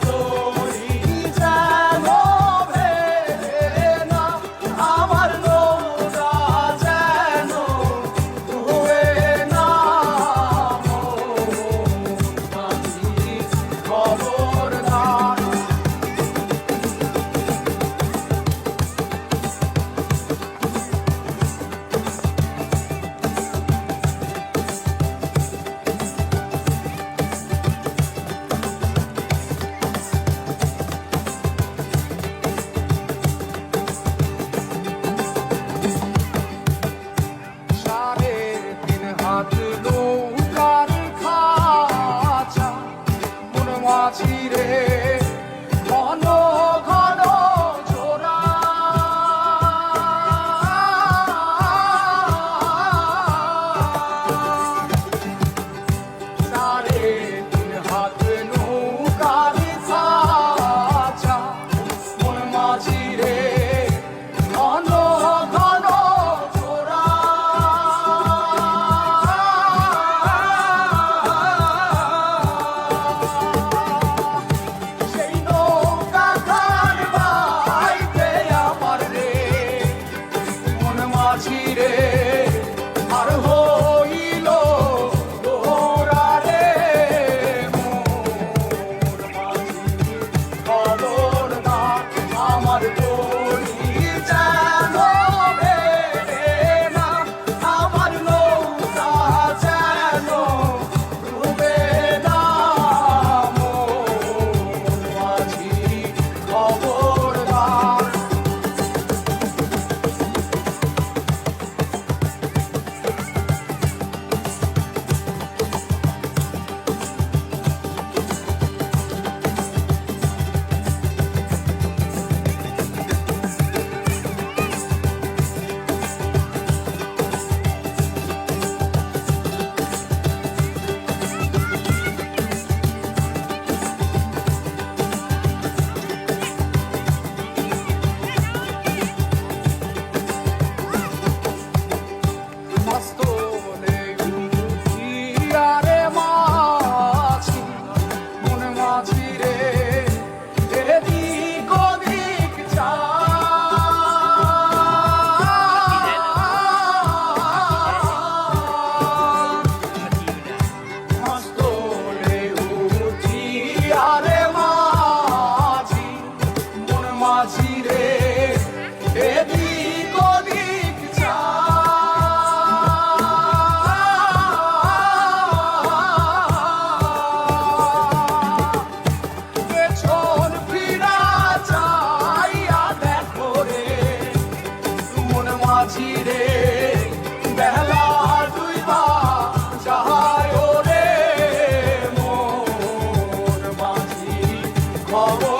তরি যেন ভেড়ে না, আমার নৌকা যেন ডুবে না। খবরদার নৌকার খাঁচা মন মাঝিরে ঘন ঘন জোড়া। সাড়ে তিন হাত নৌকার খাঁচা মন মাঝিরে ঘন ঘন জোড়া। মাঝিরে আর হইল গোরা রে মোর মাঝি খবরদার আমার তরি যেন ভেড়ে না, আমার নৌকা যেন ডুবে না। মোর মাঝি খবরদার মাঝিরে এদিক ওদিক যা। পেছন ফিরা চাইয়া দেখো রে মন মাঝিরে বেলা দুইবা যায় রে মোর মাঝি খবর